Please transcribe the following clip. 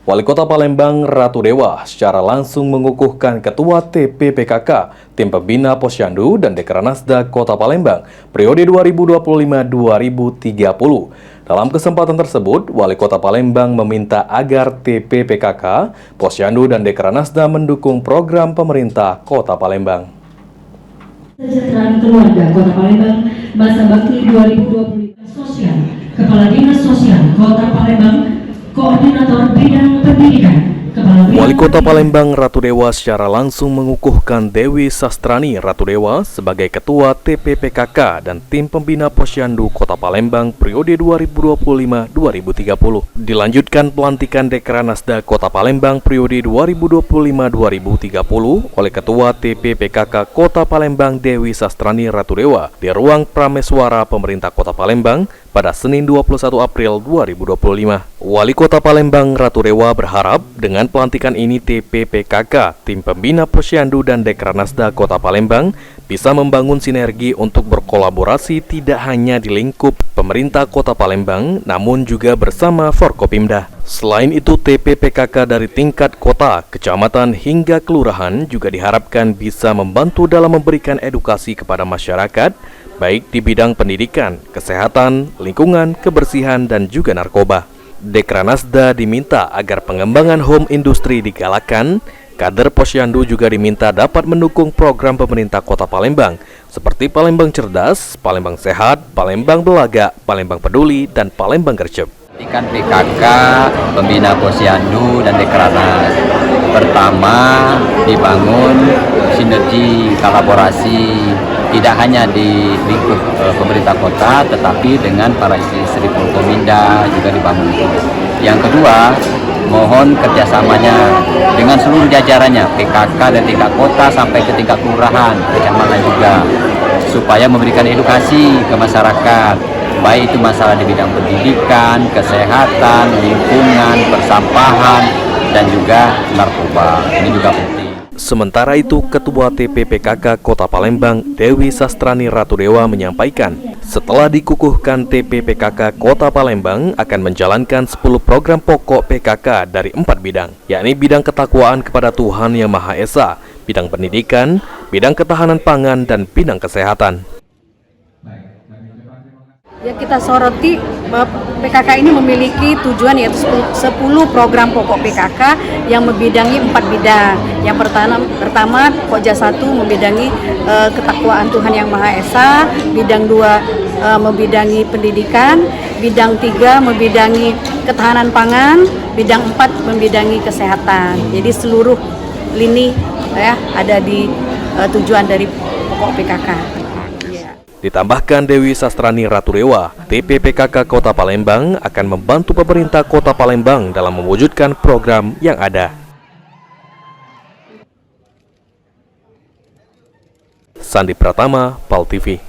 Wali Kota Palembang Ratu Dewa secara langsung mengukuhkan Ketua TPPKK, Tim Pembina Posyandu dan Dekranasda Kota Palembang, periode 2025-2030. Dalam kesempatan tersebut, Wali Kota Palembang meminta agar TPPKK, Posyandu dan Dekranasda mendukung program pemerintah Kota Palembang. Kesejahteraan Keluarga Kota Palembang, Masa Bakti 2025 Sosial, Kepala Dinas Sosial Kota Palembang, Koordinator Bidang Pendidikan, Wali Kota Palembang Ratu Dewa secara langsung mengukuhkan Dewi Sastrani Ratu Dewa sebagai Ketua TPPKK dan Tim Pembina Posyandu Kota Palembang periode 2025-2030. Dilanjutkan pelantikan Dekranasda Kota Palembang periode 2025-2030 oleh Ketua TPPKK Kota Palembang Dewi Sastrani Ratu Dewa di Ruang Prameswara Pemerintah Kota Palembang pada Senin 21 April 2025. Wali Kota Palembang Ratu Dewa berharap dengan pelantikan ini TPPKK, Tim Pembina Posyandu dan Dekranasda Kota Palembang bisa membangun sinergi untuk berkolaborasi tidak hanya di lingkup pemerintah Kota Palembang, namun juga bersama Forkopimda. Selain itu, TPPKK dari tingkat kota, kecamatan hingga kelurahan juga diharapkan bisa membantu dalam memberikan edukasi kepada masyarakat, baik di bidang pendidikan, kesehatan, lingkungan, kebersihan, dan juga narkoba. Dekranasda diminta agar pengembangan home industri digalakan. Kader Posyandu juga diminta dapat mendukung program pemerintah Kota Palembang seperti Palembang Cerdas, Palembang Sehat, Palembang Belaga, Palembang Peduli, dan Palembang Gercep. Ikan PKK, Pembina Posyandu, dan Dekranas. Pertama, dibangun sinergi kolaborasi tidak hanya di lingkup pemerintah kota, tetapi dengan para istri Forkopimda juga dibangun. Yang kedua, mohon kerjasamanya dengan seluruh jajarannya, PKK dan tingkat kota sampai ke tingkat kelurahan, kecamatan juga, supaya memberikan edukasi ke masyarakat, baik itu masalah di bidang pendidikan, kesehatan, lingkungan, persampahan, dan juga narkoba. Ini juga penting. Sementara itu, Ketua TPPKK Kota Palembang Dewi Sastrani Ratu Dewa menyampaikan, setelah dikukuhkan TPPKK Kota Palembang akan menjalankan 10 program pokok PKK dari 4 bidang, yakni bidang ketakwaan kepada Tuhan Yang Maha Esa, bidang pendidikan, bidang ketahanan pangan, dan bidang kesehatan. Yang kita soroti, PKK ini memiliki tujuan yaitu 10 program pokok PKK yang membidangi 4 bidang. Yang pertama Koja 1 membidangi ketakwaan Tuhan Yang Maha Esa, bidang 2 membidangi pendidikan, bidang 3 membidangi ketahanan pangan, bidang 4 membidangi kesehatan. Jadi seluruh lini ya ada di tujuan dari pokok PKK. Ditambahkan Dewi Sastrani Ratu Dewa, TPPKK Kota Palembang akan membantu pemerintah Kota Palembang dalam mewujudkan program yang ada. Sandi Pratama, PAL TV.